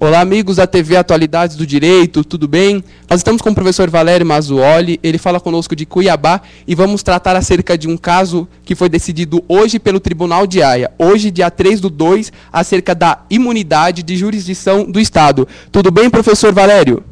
Olá, amigos da TV Atualidades do Direito, tudo bem? Nós estamos com o professor Valério Mazzuoli, ele fala conosco de Cuiabá e vamos tratar acerca de um caso que foi decidido hoje pelo Tribunal de Haia, hoje, dia 3/2, acerca da imunidade de jurisdição do Estado. Tudo bem, professor Valério?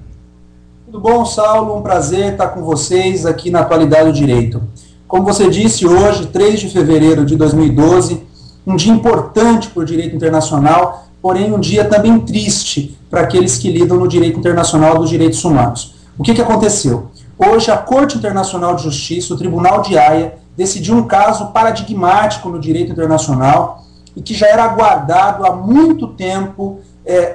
Tudo bom, Saulo? Um prazer estar com vocês aqui na Atualidade do Direito. Como você disse, hoje, 3 de fevereiro de 2012, um dia importante para o direito internacional, porém um dia também triste para aqueles que lidam no direito internacional dos direitos humanos. O que aconteceu? Hoje, a Corte Internacional de Justiça, o Tribunal de Haia, decidiu um caso paradigmático no direito internacional e que já era aguardado há muito tempo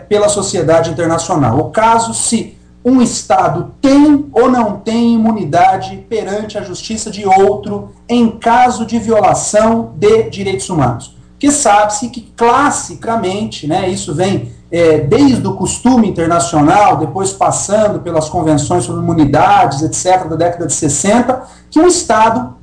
pela sociedade internacional. O caso se um Estado tem ou não tem imunidade perante a justiça de outro em caso de violação de direitos humanos. Porque sabe-se que classicamente, isso vem desde o costume internacional, depois passando pelas convenções sobre imunidades, etc., da década de 60, que um Estado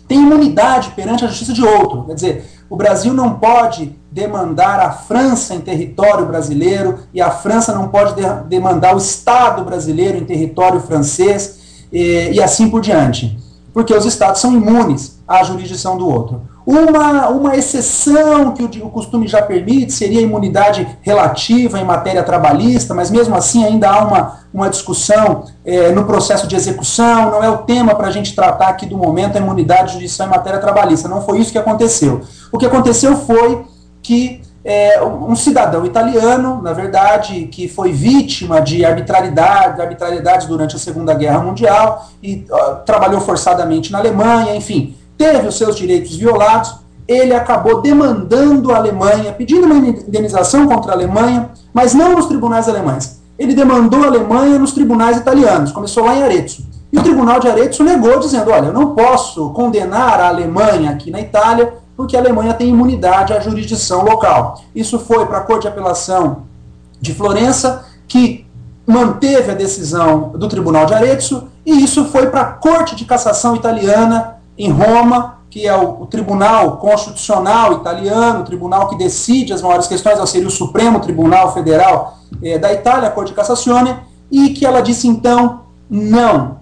tem imunidade perante a justiça de outro. Quer dizer, o Brasil não pode demandar a França em território brasileiro e a França não pode demandar o Estado brasileiro em território francês e assim por diante. Porque os Estados são imunes à jurisdição do outro. Uma exceção que o costume já permite seria a imunidade relativa em matéria trabalhista, mas mesmo assim ainda há uma discussão no processo de execução, não é o tema para a gente tratar aqui do momento a imunidade de jurisdição em matéria trabalhista, não foi isso que aconteceu. O que aconteceu foi que um cidadão italiano, na verdade, que foi vítima de arbitrariedades durante a Segunda Guerra Mundial e trabalhou forçadamente na Alemanha, enfim, teve os seus direitos violados, ele acabou demandando a Alemanha, pedindo uma indenização contra a Alemanha, mas não nos tribunais alemães. Ele demandou a Alemanha nos tribunais italianos, começou lá em Arezzo. E o tribunal de Arezzo negou, dizendo, olha, eu não posso condenar a Alemanha aqui na Itália, porque a Alemanha tem imunidade à jurisdição local. Isso foi para a Corte de Apelação de Florença, que manteve a decisão do tribunal de Arezzo, e isso foi para a Corte de Cassação italiana, em Roma, que é o Tribunal Constitucional italiano, o tribunal que decide as maiores questões, seria o Supremo Tribunal Federal da Itália, a Corte de Cassazione, e que ela disse, então, não.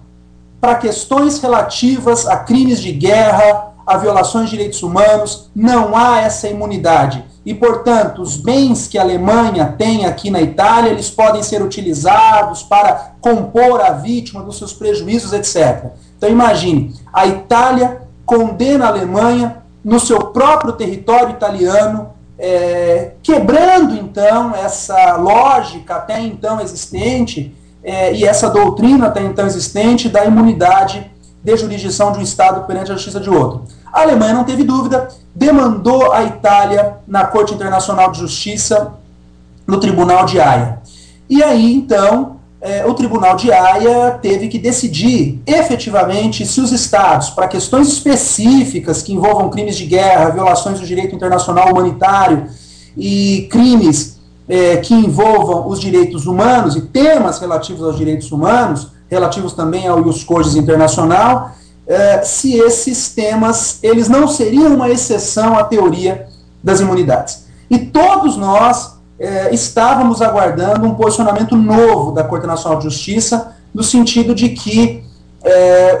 Para questões relativas a crimes de guerra, a violações de direitos humanos, não há essa imunidade. E, portanto, os bens que a Alemanha tem aqui na Itália, eles podem ser utilizados para compor a vítima dos seus prejuízos, etc. Então, imagine, a Itália condena a Alemanha no seu próprio território italiano, quebrando, então, essa lógica até então existente e essa doutrina até então existente da imunidade de jurisdição de um Estado perante a justiça de outro. A Alemanha não teve dúvida, demandou a Itália na Corte Internacional de Justiça, no Tribunal de Haia. E aí, então, o Tribunal de Haia teve que decidir efetivamente se os Estados, para questões específicas que envolvam crimes de guerra, violações do direito internacional humanitário e crimes que envolvam os direitos humanos e temas relativos aos direitos humanos, relativos também ao ius cogens internacional, se esses temas eles não seriam uma exceção à teoria das imunidades. E todos nós estávamos aguardando um posicionamento novo da Corte Nacional de Justiça, no sentido de que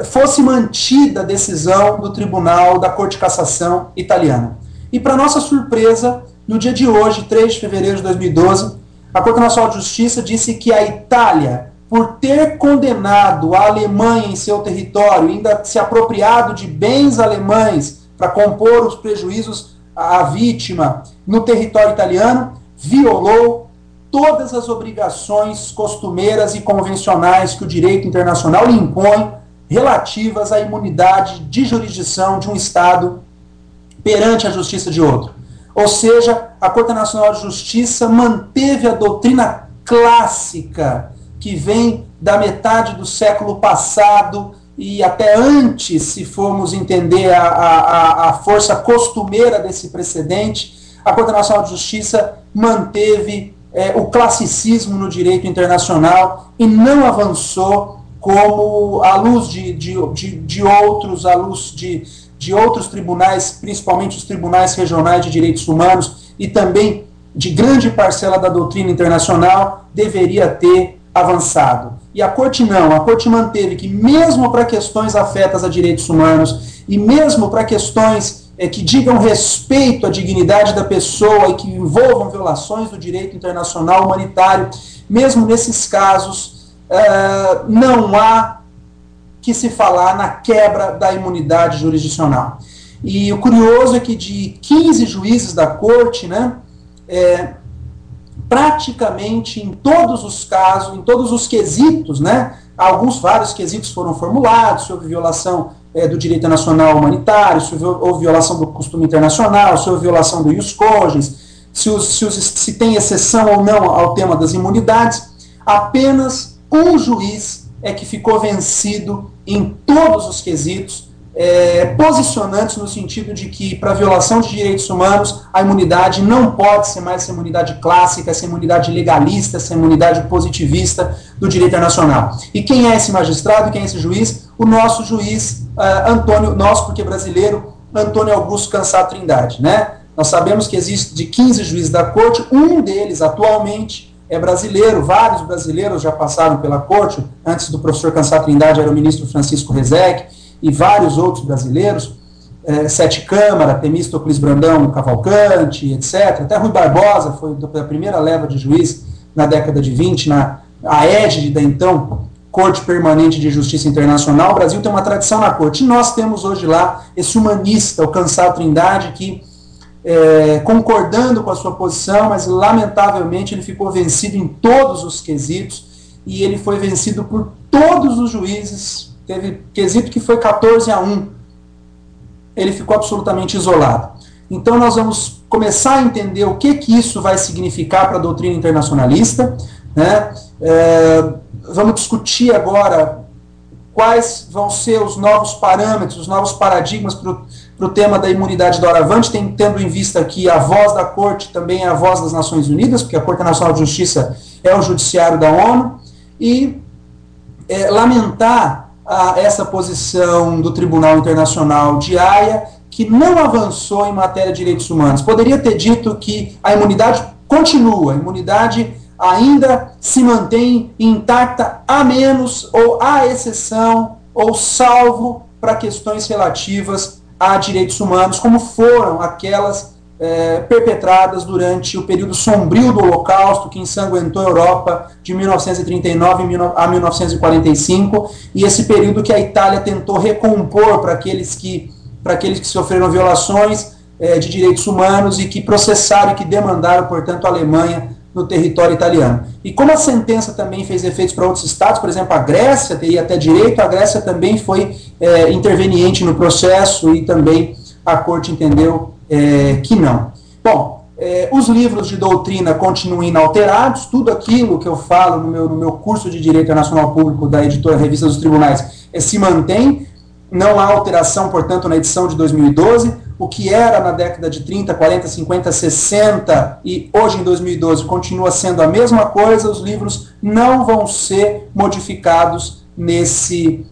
fosse mantida a decisão do Tribunal da Corte de Cassação italiana. E, para nossa surpresa, no dia de hoje, 3 de fevereiro de 2012, a Corte Nacional de Justiça disse que a Itália, por ter condenado a Alemanha em seu território, ainda se apropriado de bens alemães para compor os prejuízos à vítima no território italiano, violou todas as obrigações costumeiras e convencionais que o direito internacional lhe impõe relativas à imunidade de jurisdição de um Estado perante a justiça de outro. Ou seja, a Corte Nacional de Justiça manteve a doutrina clássica que vem da metade do século passado e até antes, se formos entender a força costumeira desse precedente, a Corte Nacional de Justiça manteve o classicismo no direito internacional e não avançou como à luz de outros tribunais, principalmente os tribunais regionais de direitos humanos e também de grande parcela da doutrina internacional deveria ter avançado. E a Corte não, a Corte manteve que mesmo para questões afetas a direitos humanos e mesmo para questões que digam respeito à dignidade da pessoa e que envolvam violações do direito internacional humanitário, mesmo nesses casos, não há que se falar na quebra da imunidade jurisdicional. E o curioso é que de 15 juízes da Corte, né, praticamente em todos os casos, em todos os quesitos, né, vários quesitos foram formulados, se houve violação do direito nacional humanitário, se houve violação do costume internacional, se houve violação do ius cogens, se tem exceção ou não ao tema das imunidades, apenas um juiz é que ficou vencido em todos os quesitos, posicionantes no sentido de que, para violação de direitos humanos, a imunidade não pode ser mais essa imunidade clássica, essa imunidade legalista, essa imunidade positivista do direito internacional. E quem é esse magistrado, quem é esse juiz? O nosso juiz, nosso porque brasileiro, Antônio Augusto Cansá Trindade, né? Nós sabemos que existe de 15 juízes da Corte, um deles atualmente é brasileiro, vários brasileiros já passaram pela Corte, antes do professor Cansá Trindade era o ministro Francisco Rezec, e vários outros brasileiros, Sete Câmara, Temístocles Brandão Cavalcante, etc. Até Rui Barbosa foi da primeira leva de juiz na década de 20, a égide da então Corte Permanente de Justiça Internacional. O Brasil tem uma tradição na Corte. E nós temos hoje lá esse humanista, o Cansá Trindade, que, concordando com a sua posição, mas lamentavelmente ele ficou vencido em todos os quesitos, e ele foi vencido por todos os juízes. Teve quesito que foi 14-1. Ele ficou absolutamente isolado. Então nós vamos começar a entender o que isso vai significar para a doutrina internacionalista, né? Vamos discutir agora quais vão ser os novos parâmetros, os novos paradigmas para o tema da imunidade doravante, tendo em vista que a voz da Corte também é a voz das Nações Unidas, porque a Corte Nacional de Justiça é o judiciário da ONU, e lamentar essa posição do Tribunal Internacional de Haia, que não avançou em matéria de direitos humanos. Poderia ter dito que a imunidade continua, a imunidade ainda se mantém intacta, a menos, ou à exceção, ou salvo para questões relativas a direitos humanos, como foram aquelas perpetradas durante o período sombrio do Holocausto, que ensanguentou a Europa de 1939 a 1945, e esse período que a Itália tentou recompor para aqueles que sofreram violações de direitos humanos e que processaram e que demandaram, portanto, a Alemanha no território italiano. E como a sentença também fez efeitos para outros estados, por exemplo, a Grécia teria até direito, a Grécia também foi interveniente no processo e também a Corte entendeu que não. Bom, os livros de doutrina continuam inalterados, tudo aquilo que eu falo no meu curso de Direito Internacional Público da editora Revista dos Tribunais se mantém, não há alteração, portanto, na edição de 2012, o que era na década de 30, 40, 50, 60 e hoje em 2012 continua sendo a mesma coisa, os livros não vão ser modificados nesse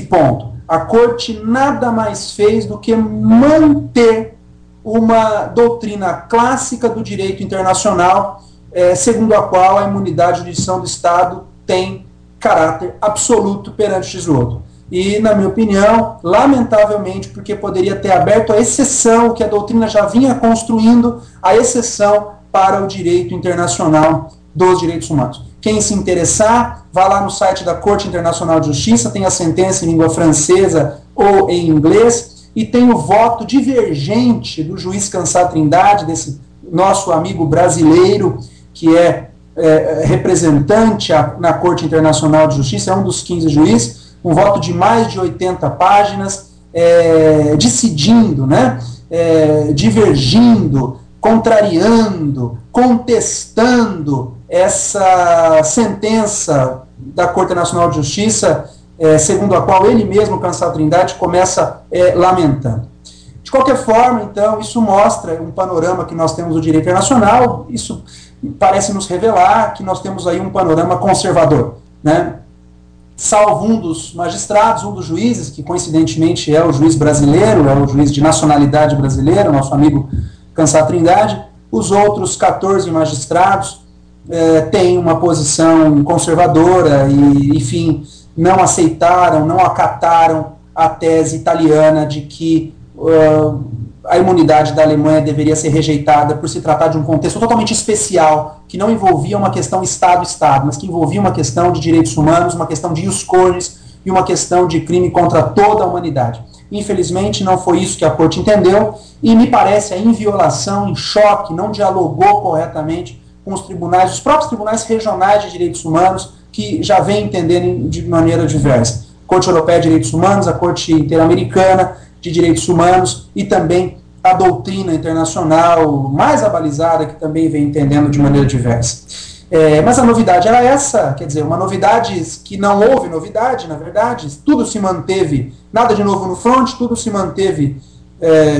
ponto. A Corte nada mais fez do que manter uma doutrina clássica do direito internacional, segundo a qual a imunidade de jurisdição do Estado tem caráter absoluto perante o juiz do outro. E, na minha opinião, lamentavelmente, porque poderia ter aberto a exceção que a doutrina já vinha construindo, a exceção para o direito internacional dos direitos humanos. Quem se interessar, vá lá no site da Corte Internacional de Justiça, tem a sentença em língua francesa ou em inglês, e tem o voto divergente do juiz Cansá Trindade, desse nosso amigo brasileiro, que é representante na Corte Internacional de Justiça, é um dos 15 juízes, um voto de mais de 80 páginas, decidindo, né, divergindo, contrariando, contestando essa sentença da Corte Nacional de Justiça, segundo a qual ele mesmo, Cansá Trindade, começa lamentando. De qualquer forma, então, isso mostra um panorama que nós temos do direito internacional, isso parece nos revelar que nós temos aí um panorama conservador, né? Salvo um dos magistrados, um dos juízes, que coincidentemente é o juiz brasileiro, é o juiz de nacionalidade brasileira, nosso amigo Cansá Trindade, Os outros 14 magistrados têm uma posição conservadora e, enfim, não aceitaram, não acataram a tese italiana de que a imunidade da Alemanha deveria ser rejeitada por se tratar de um contexto totalmente especial, que não envolvia uma questão Estado-Estado, mas que envolvia uma questão de direitos humanos, uma questão de ius cogens e uma questão de crime contra toda a humanidade. Infelizmente, não foi isso que a Corte entendeu, e me parece em violação, em choque, não dialogou corretamente com os tribunais, os próprios tribunais regionais de direitos humanos, que já vêm entendendo de maneira diversa. A Corte Europeia de Direitos Humanos, a Corte Interamericana de Direitos Humanos e também a doutrina internacional mais abalizada, que também vem entendendo de maneira diversa. Mas a novidade era essa, quer dizer, uma novidade que não houve novidade, na verdade, tudo se manteve, nada de novo no front, tudo se manteve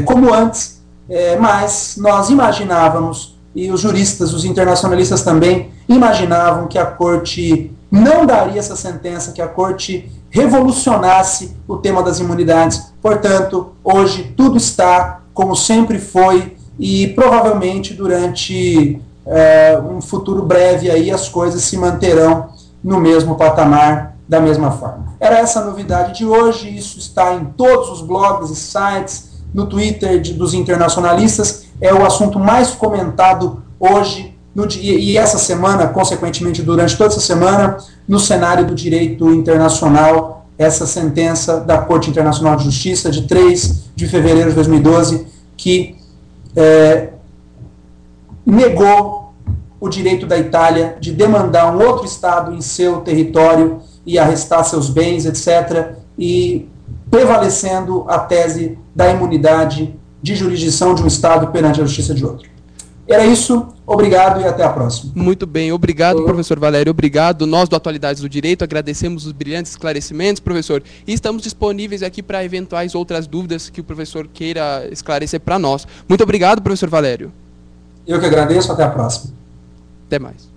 como antes, mas nós imaginávamos, e os juristas, os internacionalistas também, imaginavam que a Corte não daria essa sentença, que a Corte revolucionasse o tema das imunidades. Portanto, hoje tudo está como sempre foi e provavelmente durante um futuro breve aí as coisas se manterão no mesmo patamar, da mesma forma. Era essa a novidade de hoje, isso está em todos os blogs e sites, no Twitter dos internacionalistas, é o assunto mais comentado hoje e essa semana, consequentemente durante toda essa semana, no cenário do direito internacional, essa sentença da Corte Internacional de Justiça de 3 de fevereiro de 2012, que negou o direito da Itália de demandar um outro Estado em seu território e arrestar seus bens, etc., e prevalecendo a tese da imunidade de jurisdição de um Estado perante a justiça de outro. Era isso, obrigado e até a próxima. Muito bem, obrigado, professor Valério, obrigado. Nós do Atualidades do Direito agradecemos os brilhantes esclarecimentos, professor, e estamos disponíveis aqui para eventuais outras dúvidas que o professor queira esclarecer para nós. Muito obrigado, professor Valério. Eu que agradeço, até a próxima. Até mais.